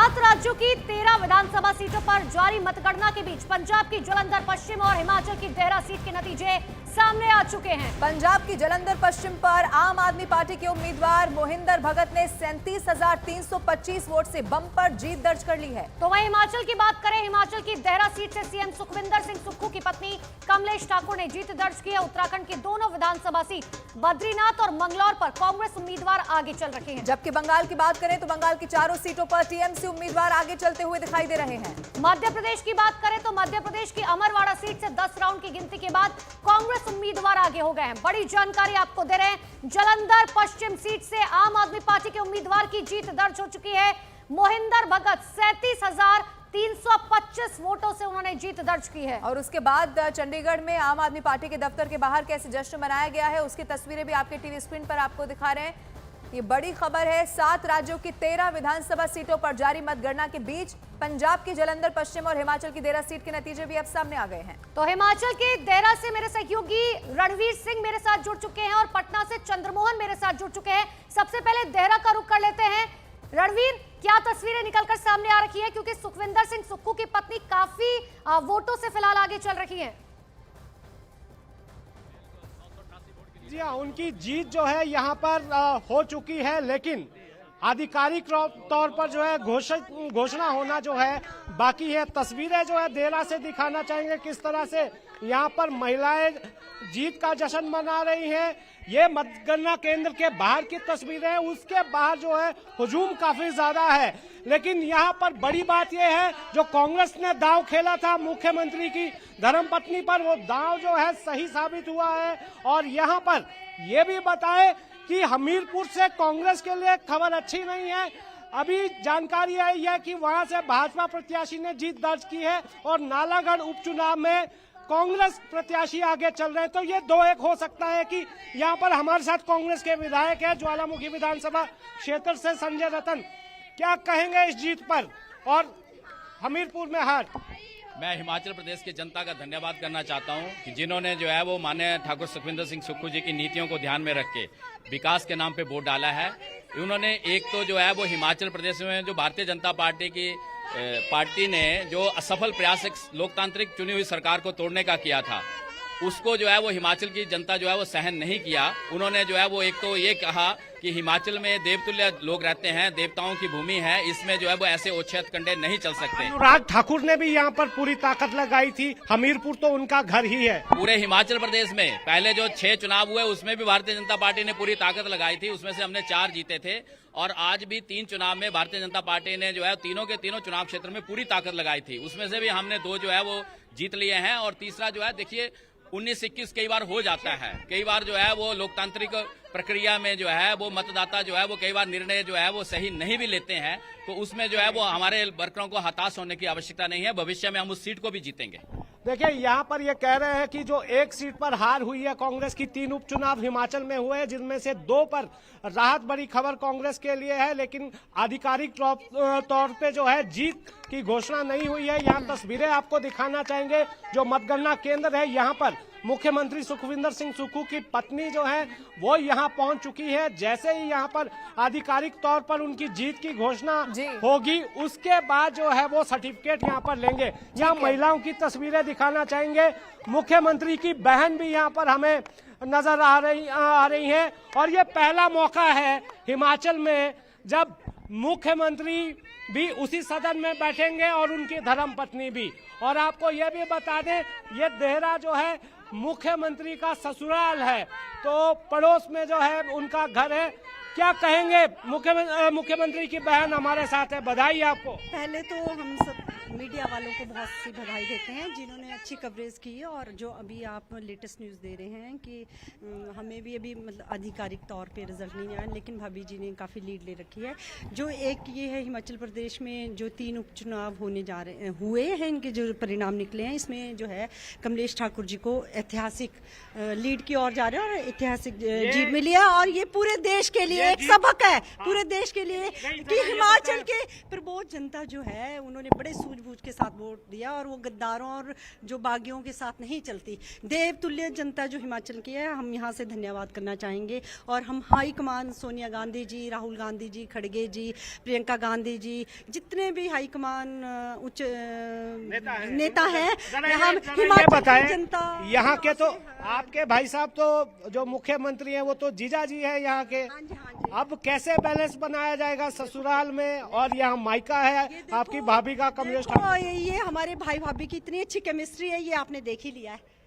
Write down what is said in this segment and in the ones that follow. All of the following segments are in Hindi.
7 राज्यों की 13 विधानसभा सीटों पर जारी मतगणना के बीच पंजाब की जालंधर पश्चिम और हिमाचल की देहरा सीट के नतीजे सामने आ चुके हैं। पंजाब की जालंधर पश्चिम पर आम आदमी पार्टी के उम्मीदवार मोहिंदर भगत ने 37,325 वोट से बम्पर जीत दर्ज कर ली है। तो वहीं हिमाचल की बात करें, हिमाचल की देहरा सीट से सीएम सुखविंदर सिंह सुक्खू की पत्नी कमलेश ठाकुर ने जीत दर्ज की है। उत्तराखंड की दोनों विधानसभा सीट बद्रीनाथ और मंगलौर पर कांग्रेस उम्मीदवार आगे चल रहे हैं। जबकि बंगाल की बात करें तो बंगाल की चारों सीटों पर टीएमसी उम्मीदवार आगे चलते हुए दिखाई दे रहे हैं। मध्य प्रदेश की बात करें तो मध्य प्रदेश की अमरवाड़ा सीट से 10 राउंड की गिनती के बाद कांग्रेस उम्मीदवार आगे हो गए हैं। बड़ी जानकारी आपको दे रहे हैं, जालंधर पश्चिम सीट से आम आदमी पार्टी के उम्मीदवार की जीत दर्ज हो चुकी है। मोहिंदर भगत 37,325 वोटों से उन्होंने जीत दर्ज की है। और उसके बाद चंडीगढ़ में आम आदमी पार्टी के दफ्तर के बाहर कैसे जश्न मनाया गया है, उसकी तस्वीरें भी आपके टीवी स्क्रीन पर आपको दिखा रहे हैं। ये बड़ी खबर है। 7 राज्यों की 13 विधानसभा सीटों पर जारी मतगणना के बीच पंजाब की जालंधर पश्चिम और हिमाचल की देहरा सीट के नतीजे भी अब सामने आ गए हैं। तो हिमाचल के देहरा से मेरे सहयोगी रणवीर सिंह मेरे साथ जुड़ चुके हैं और पटना से चंद्रमोहन मेरे साथ जुड़ चुके हैं। सबसे पहले देहरा का रुख कर लेते हैं। रणवीर, क्या तस्वीरें निकलकर सामने आ रही है, क्योंकि सुखविंदर सिंह सुक्खू की पत्नी काफी वोटों से फिलहाल आगे चल रही है। जी हाँ, उनकी जीत जो है यहाँ पर हो चुकी है, लेकिन आधिकारिक तौर पर जो है घोषणा होना जो है बाकी है। तस्वीरें जो है देहरा से दिखाना चाहेंगे किस तरह से यहाँ पर महिलाएं जीत का जश्न मना रही हैं। ये मतगणना केंद्र के बाहर की तस्वीरें हैं, उसके बाहर जो है हुजूम काफी ज्यादा है। लेकिन यहाँ पर बड़ी बात यह है, जो कांग्रेस ने दांव खेला था मुख्यमंत्री की धर्मपत्नी पर, वो दांव जो है सही साबित हुआ है। और यहाँ पर ये भी बताएं कि हमीरपुर से कांग्रेस के लिए खबर अच्छी नहीं है। अभी जानकारी आई है कि वहां से भाजपा प्रत्याशी ने जीत दर्ज की है और नालागढ़ उपचुनाव में कांग्रेस प्रत्याशी आगे चल रहे हैं। तो ये 2-1 हो सकता है कि यहाँ पर हमारे साथ कांग्रेस के विधायक है ज्वालामुखी विधानसभा क्षेत्र से संजय रतन, क्या कहेंगे इस जीत पर और हमीरपुर में हार? मैं हिमाचल प्रदेश की जनता का धन्यवाद करना चाहता हूं कि जिन्होंने जो है वो माननीय ठाकुर सुखविंदर सिंह सुक्खू जी की नीतियों को ध्यान में रख के विकास के नाम पे वोट डाला है। उन्होंने एक तो जो है वो हिमाचल प्रदेश में जो भारतीय जनता पार्टी ने जो असफल प्रयास लोकतांत्रिक चुनी हुई सरकार को तोड़ने का किया था, उसको जो है वो हिमाचल की जनता जो है वो सहन नहीं किया। उन्होंने जो है वो एक तो ये कहा कि हिमाचल में देवतुल्य लोग रहते हैं, देवताओं की भूमि है, इसमें जो है वो ऐसे उच्छेद कंडे नहीं चल सकते। अनुराग ठाकुर ने भी यहाँ पर पूरी ताकत लगाई थी, हमीरपुर तो उनका घर ही है। पूरे हिमाचल प्रदेश में पहले जो 6 चुनाव हुए उसमें भी भारतीय जनता पार्टी ने पूरी ताकत लगाई थी, उसमें से हमने 4 जीते थे। और आज भी 3 चुनाव में भारतीय जनता पार्टी ने जो है तीनों के तीनों चुनाव क्षेत्र में पूरी ताकत लगाई थी, उसमें से भी हमने 2 जो है वो जीत लिए हैं। और तीसरा जो है देखिए 19-21 कई बार हो जाता है, कई बार जो है वो लोकतांत्रिक प्रक्रिया में जो है वो मतदाता जो है वो कई बार निर्णय जो है वो सही नहीं भी लेते हैं, तो उसमें जो है वो हमारे वर्करों को हताश होने की आवश्यकता नहीं है। भविष्य में हम उस सीट को भी जीतेंगे। देखिए यहाँ पर ये कह रहे हैं कि जो एक सीट पर हार हुई है कांग्रेस की, 3 उपचुनाव हिमाचल में हुए जिनमें से 2 पर राहत बड़ी खबर कांग्रेस के लिए है, लेकिन आधिकारिक तौर पे जो है जीत की घोषणा नहीं हुई है। यहाँ तस्वीरें आपको दिखाना चाहेंगे, जो मतगणना केंद्र है यहाँ पर मुख्यमंत्री सुखविंदर सिंह सुक्खू की पत्नी जो है वो यहाँ पहुंच चुकी है। जैसे ही यहाँ पर आधिकारिक तौर पर उनकी जीत की घोषणा होगी, उसके बाद जो है वो सर्टिफिकेट यहाँ पर लेंगे। यहाँ महिलाओं की तस्वीरें दिखाना चाहेंगे, मुख्यमंत्री की बहन भी यहाँ पर हमें नजर आ रही है। और ये पहला मौका है हिमाचल में जब मुख्यमंत्री भी उसी सदन में बैठेंगे और उनकी धर्मपत्नी भी। और आपको ये भी बता दें, ये देहरा जो है मुख्यमंत्री का ससुराल है, तो पड़ोस में जो है उनका घर है। क्या कहेंगे? मुख्यमंत्री की बहन हमारे साथ है, बधाई आपको। पहले तो हम सब मीडिया वालों को बहुत सी बधाई देते हैं जिन्होंने अच्छी कवरेज की है। और जो अभी आप लेटेस्ट न्यूज़ दे रहे हैं कि हमें भी अभी मतलब आधिकारिक तौर पे रिजल्ट नहीं आया, लेकिन भाभी जी ने काफ़ी लीड ले रखी है। जो एक ये है हिमाचल प्रदेश में जो 3 उपचुनाव हुए हैं, इनके जो परिणाम निकले हैं, इसमें जो है कमलेश ठाकुर जी को ऐतिहासिक लीड की ओर जा रहे हैं और ऐतिहासिक जीत मिली है। और ये पूरे देश के लिए एक सबक है, पूरे देश के लिए कि हिमाचल के प्रबोध जनता जो है उन्होंने बड़े सूझबूझ के साथ वोट दिया और वो गद्दारों और जो बागियों के साथ नहीं चलती। देवतुल्य जनता जो हिमाचल की है, हम यहाँ से धन्यवाद करना चाहेंगे। और हम हाईकमान सोनिया गांधी जी, राहुल गांधी जी, खड़गे जी, प्रियंका गांधी जी, जितने भी हाईकमान उच्च नेता हैं, हम हिमाचल की जनता यहाँ के तो आपके भाई साहब तो जो मुख्यमंत्री हैं वो तो जीजा जी है यहाँ के। हाँ जी, हाँ जी। अब कैसे बैलेंस बनाया जाएगा ससुराल में, और यहाँ मायका है आपकी भाभी का कमलेश ठाकुर। ये हमारे भाई भाभी की इतनी अच्छी केमिस्ट्री है, ये आपने देख ही लिया है।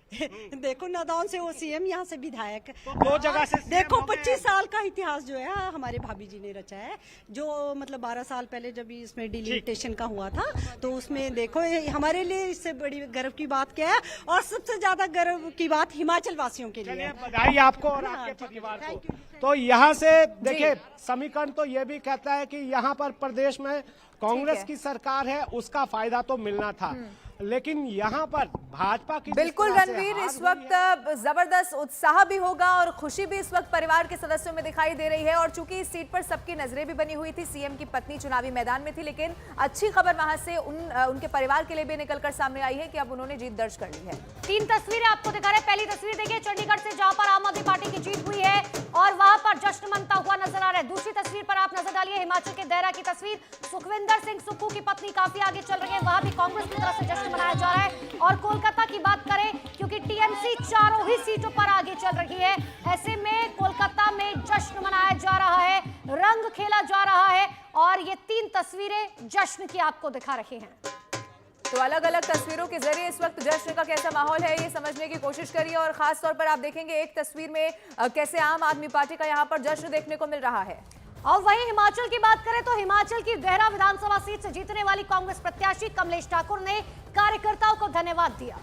देखो, नादौन से वो सीएम, यहाँ से विधायक, तो दो जगह से देखो 25 साल का इतिहास जो है हमारे भाभी जी ने रचा है। जो मतलब 12 साल पहले जब इसमें डिलिमिटेशन का हुआ था, तो उसमें देखो हमारे लिए इससे बड़ी गर्व की बात क्या है, और सबसे ज्यादा गर्व की बात हिमाचल वासियों के लिए है। बधाई आपको और आपके परिवार को। तो यहाँ से देखिए, समीकरण तो ये भी कहता है कि यहाँ पर प्रदेश में कांग्रेस की सरकार है, उसका फायदा तो मिलना था, लेकिन यहाँ पर भाजपा की बिल्कुल रणवीर, इस वक्त जबरदस्त उत्साह भी होगा और खुशी भी इस वक्त परिवार के सदस्यों में दिखाई दे रही है। और चूंकि इस सीट पर सबकी नजरें भी बनी हुई थी, सीएम की पत्नी चुनावी मैदान में थी, लेकिन अच्छी खबर वहां से उनके परिवार के लिए भी निकलकर सामने आई है कि अब उन्होंने जीत दर्ज कर ली है। 3 तस्वीरें आपको दिखा रहे हैं। पहली तस्वीर देखिए चंडीगढ़ से, जहां पर आम आदमी पार्टी की जीत हुई है और वहां पर जश्न मनता हुआ नजर आ रहा है। दूसरी तस्वीर पर आप नजर डालिए, हिमाचल के देहरा की तस्वीर। सुखविंदर सिंह सुक्खू की पत्नी काफी आगे चल रही है, वहां भी कांग्रेस की तरफ से जश्न मनाया जा रहा है। और कोलकाता की बात करें, क्योंकि टीएमसी चारों ही सीटों पर आगे चल रही है, ऐसे में कोलकाता में जश्न मनाया जा रहा है, रंग खेला जा रहा है, और ये 3 तस्वीरें जश्न की आपको दिखा रही हैं। तो अलग अलग तस्वीरों के जरिए इस वक्त जश्न का कैसा माहौल है ये समझने की कोशिश करिए। और खास तौर पर आप देखेंगे एक तस्वीर में कैसे आम आदमी पार्टी का यहाँ पर जश्न देखने को मिल रहा है। और वहीं हिमाचल की बात करें तो हिमाचल की देहरा विधानसभा सीट से जीतने वाली कांग्रेस प्रत्याशी कमलेश ठाकुर ने कार्यकर्ताओं को धन्यवाद दिया।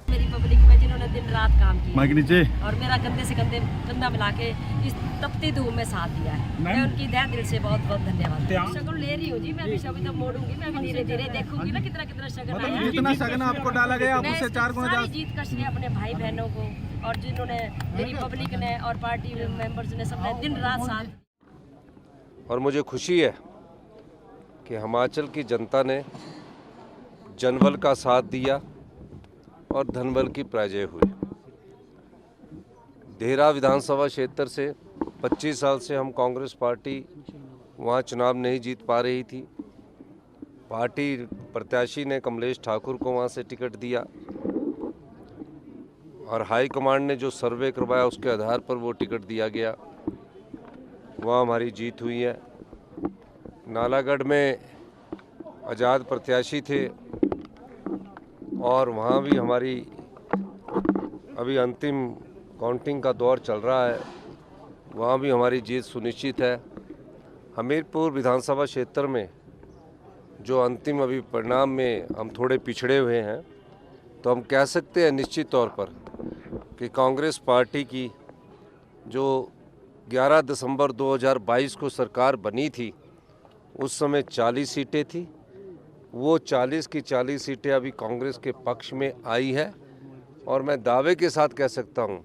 मेरी पब्लिक में जिन्होंने दिन रात काम किया नीचे और मेरा कंधे से कंधा मिला के इस तपती धूप में साथ दिया है, मैं उनकी दिल से बहुत बहुत धन्यवाद। शगुन ले रही हूँ जी, मैं अभी तो मोड़ूंगी, मैं भी धीरे धीरे देखूंगी ना कितना शगन आया। जितना शगन आपको डाला गया आप उससे 4 गुना सारी जीत का श्रेय अपने भाई बहनों को, और जिन्होंने मेरी पब्लिक ने और पार्टी मेंबर्स ने सबने दिन रात साथ। और मुझे खुशी है कि हिमाचल की जनता ने जनबल का साथ दिया और धनबल की पराजय हुई। देहरा विधानसभा क्षेत्र से 25 साल से हम कांग्रेस पार्टी वहाँ चुनाव नहीं जीत पा रही थी। पार्टी प्रत्याशी ने कमलेश ठाकुर को वहाँ से टिकट दिया और हाई कमांड ने जो सर्वे करवाया उसके आधार पर वो टिकट दिया गया, वहाँ हमारी जीत हुई है। नालागढ़ में आज़ाद प्रत्याशी थे और वहाँ भी हमारी अभी अंतिम काउंटिंग का दौर चल रहा है, वहाँ भी हमारी जीत सुनिश्चित है। हमीरपुर विधानसभा क्षेत्र में जो अंतिम अभी परिणाम में हम थोड़े पिछड़े हुए हैं, तो हम कह सकते हैं निश्चित तौर पर कि कांग्रेस पार्टी की जो 11 दिसंबर 2022 को सरकार बनी थी, उस समय 40 सीटें थी, वो 40 की 40 सीटें अभी कांग्रेस के पक्ष में आई है। और मैं दावे के साथ कह सकता हूँ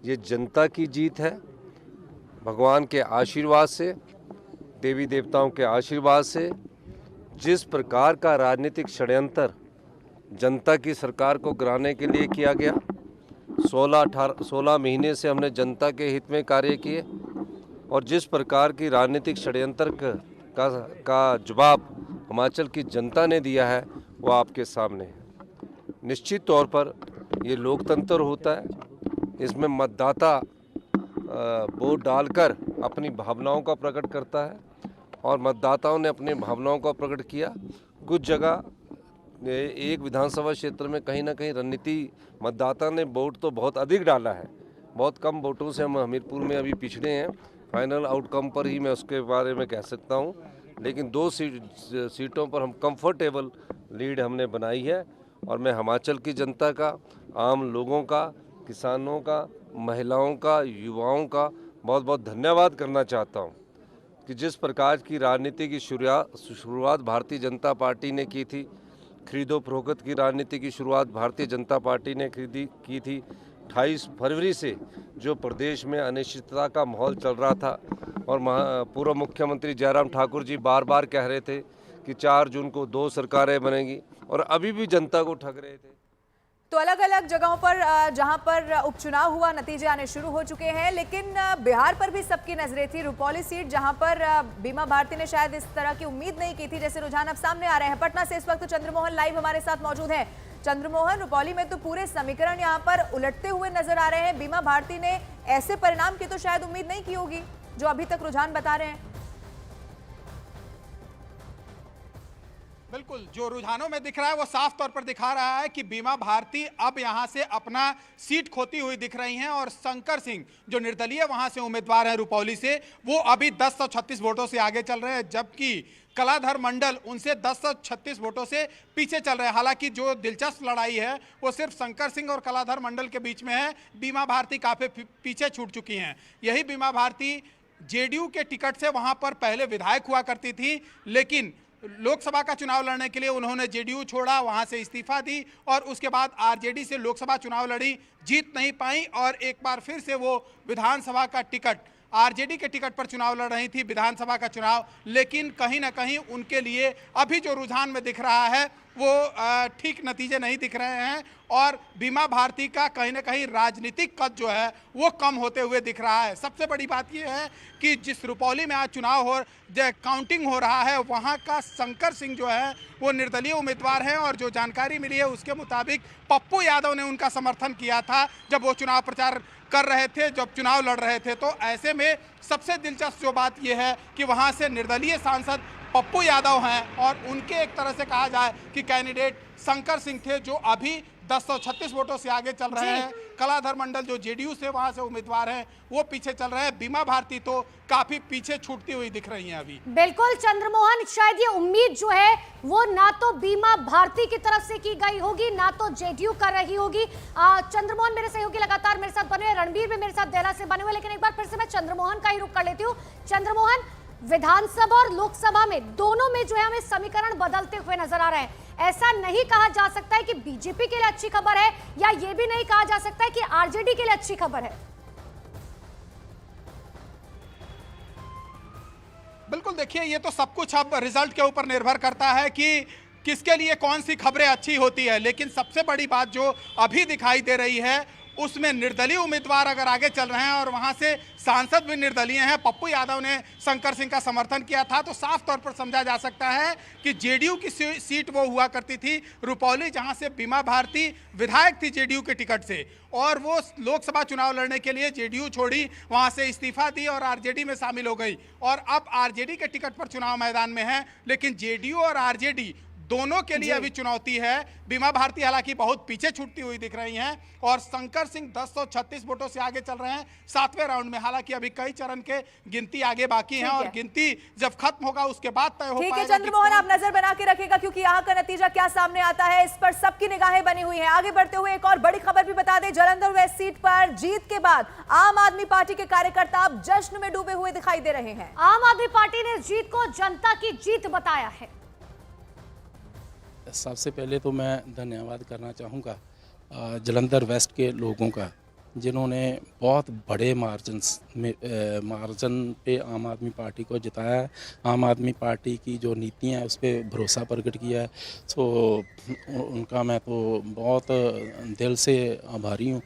ये जनता की जीत है, भगवान के आशीर्वाद से, देवी देवताओं के आशीर्वाद से। जिस प्रकार का राजनीतिक षड्यंत्र जनता की सरकार को गिराने के लिए किया गया, 16 महीने से हमने जनता के हित में कार्य किए, और जिस प्रकार की राजनीतिक षड्यंत्र का जवाब हिमाचल की जनता ने दिया है वो आपके सामने है। निश्चित तौर पर ये लोकतंत्र होता है, इसमें मतदाता वोट डालकर अपनी भावनाओं का प्रकट करता है और मतदाताओं ने अपनी भावनाओं का प्रकट किया। कुछ जगह एक विधानसभा क्षेत्र में कहीं ना कहीं रणनीति मतदाता ने वोट तो बहुत अधिक डाला है, बहुत कम वोटों से हम हमीरपुर में अभी पिछड़े हैं। फाइनल आउटकम पर ही मैं उसके बारे में कह सकता हूँ, लेकिन 2 सीटों पर हम कंफर्टेबल लीड हमने बनाई है। और मैं हिमाचल की जनता का, आम लोगों का, किसानों का, महिलाओं का, युवाओं का बहुत बहुत धन्यवाद करना चाहता हूँ कि जिस प्रकार की राजनीति की शुरुआत भारतीय जनता पार्टी ने की थी, खरीदो फरोख्त की राजनीति की शुरुआत भारतीय जनता पार्टी ने की थी, 28 फरवरी से जो प्रदेश में अनिश्चितता का माहौल चल रहा था और पूर्व मुख्यमंत्री जयराम ठाकुर जी बार बार कह रहे थे कि 4 जून को 2 सरकारें बनेंगी और अभी भी जनता को ठग रहे थे। तो अलग अलग जगहों पर जहां पर उपचुनाव हुआ नतीजे आने शुरू हो चुके हैं, लेकिन बिहार पर भी सबकी नजरें थी। रुपौली सीट जहां पर बीमा भारती ने शायद इस तरह की उम्मीद नहीं की थी जैसे रुझान अब सामने आ रहे हैं। पटना से इस वक्त चंद्रमोहन लाइव हमारे साथ मौजूद हैं। चंद्रमोहन, रुपौली में तो पूरे समीकरण यहां पर उलटते हुए नजर आ रहे हैं। बीमा भारती ने ऐसे परिणाम की तो शायद उम्मीद नहीं की होगी जो अभी तक रुझान बता रहे हैं। बिल्कुल, जो रुझानों में दिख रहा है वो साफ तौर पर दिखा रहा है कि बीमा भारती अब यहां से अपना सीट खोती हुई दिख रही हैं और शंकर सिंह जो निर्दलीय वहां से उम्मीदवार हैं रुपौली से, वो अभी 1036 वोटों से आगे चल रहे हैं, जबकि कलाधर मंडल उनसे 1036 वोटों से पीछे चल रहे हैं। हालांकि जो दिलचस्प लड़ाई है वो सिर्फ शंकर सिंह और कलाधर मंडल के बीच में है। बीमा भारती काफी पीछे छूट चुकी हैं। यही बीमा भारती जेडीयू के टिकट से वहां पर पहले विधायक हुआ करती थी, लेकिन लोकसभा का चुनाव लड़ने के लिए उन्होंने जेडीयू छोड़ा, वहां से इस्तीफा दी और उसके बाद आरजेडी से लोकसभा चुनाव लड़ी, जीत नहीं पाई और एक बार फिर से वो विधानसभा का टिकट, आरजेडी के टिकट पर चुनाव लड़ रही थी, विधानसभा का चुनाव। लेकिन कहीं ना कहीं उनके लिए अभी जो रुझान में दिख रहा है वो ठीक नतीजे नहीं दिख रहे हैं और बीमा भारती का कहीं ना कहीं राजनीतिक कद जो है वो कम होते हुए दिख रहा है। सबसे बड़ी बात यह है कि जिस रुपौली में आज चुनाव काउंटिंग हो रहा है वहाँ का शंकर सिंह जो है वो निर्दलीय उम्मीदवार हैं और जो जानकारी मिली है उसके मुताबिक पप्पू यादव ने उनका समर्थन किया था जब वो चुनाव प्रचार कर रहे थे, जब चुनाव लड़ रहे थे। तो ऐसे में सबसे दिलचस्प जो बात यह है कि वहाँ से निर्दलीय सांसद पप्पू यादव हैं और उनके एक तरह से कहा जाए कि कैंडिडेट शंकर सिंह थे जो अभी 1036 वोटों से आगे चल रहे हैं। कलाधर मंडल जो जेडीयू से वहां से उम्मीदवार हैं वो पीछे चल रहे हैं। बीमा भारती तो काफी पीछे छूटती हुई दिख रही हैं अभी। बिल्कुल चंद्रमोहन, शायद ये उम्मीद जो है वो ना तो बीमा भारती की तरफ से की गई होगी ना तो जेडीयू कर रही होगी। चंद्रमोहन मेरे सहयोगी लगातार मेरे साथ बने, रणवीर भी मेरे साथ देहरा से बने हुए, लेकिन एक बार फिर से मैं चंद्रमोहन का ही रुख कर लेती हूँ। चंद्रमोहन, विधानसभा और लोकसभा में दोनों में जो है हमें समीकरण बदलते हुए नजर आ रहे हैं। ऐसा नहीं कहा जा सकता है कि बीजेपी के लिए अच्छी खबर है या ये भी नहीं कहा जा सकता है कि आरजेडी के लिए अच्छी खबर है। बिल्कुल, देखिए ये तो सब कुछ अब रिजल्ट के ऊपर निर्भर करता है कि किसके लिए कौन सी खबरें अच्छी होती है। लेकिन सबसे बड़ी बात जो अभी दिखाई दे रही है उसमें निर्दलीय उम्मीदवार अगर आगे चल रहे हैं और वहां से सांसद भी निर्दलीय हैं, पप्पू यादव ने शंकर सिंह का समर्थन किया था, तो साफ तौर पर समझा जा सकता है कि जेडीयू की सीट वो हुआ करती थी रुपौली, जहां से बीमा भारती विधायक थी जेडीयू के टिकट से और वो लोकसभा चुनाव लड़ने के लिए जेडीयू छोड़ी, वहां से इस्तीफा दी और आरजेडी में शामिल हो गई और अब आरजेडी के टिकट पर चुनाव मैदान में है। लेकिन जेडीयू और आरजेडी दोनों के लिए अभी चुनौती है। बीमा भारती हालांकि बहुत पीछे छूटती हुई दिख रही हैं और शंकर सिंह 1036 वोटों से आगे चल रहे हैं 7वें राउंड में। हालांकि अभी कई चरण के गिनती आगे बाकी है और गिनती जब खत्म होगा उसके बाद तय हो पाएगा। ठीक है चंद्रमोहन, आप नजर बना के रखिएगा क्योंकि यहाँ का नतीजा क्या सामने आता है इस पर सबकी निगाहें बनी हुई हैं। आगे बढ़ते हुए एक और बड़ी खबर भी बता दें, जालंधर वेस्ट सीट पर जीत के बाद आम आदमी पार्टी के कार्यकर्ता अब जश्न में डूबे हुए दिखाई दे रहे हैं। आम आदमी पार्टी ने जीत को जनता की जीत बताया है। सबसे पहले तो मैं धन्यवाद करना चाहूँगा जालंधर वेस्ट के लोगों का, जिन्होंने बहुत बड़े मार्जिन पे आम आदमी पार्टी को जिताया है। आम आदमी पार्टी की जो नीतियाँ हैं उस पर भरोसा प्रकट किया है। सो उनका मैं तो बहुत दिल से आभारी हूँ।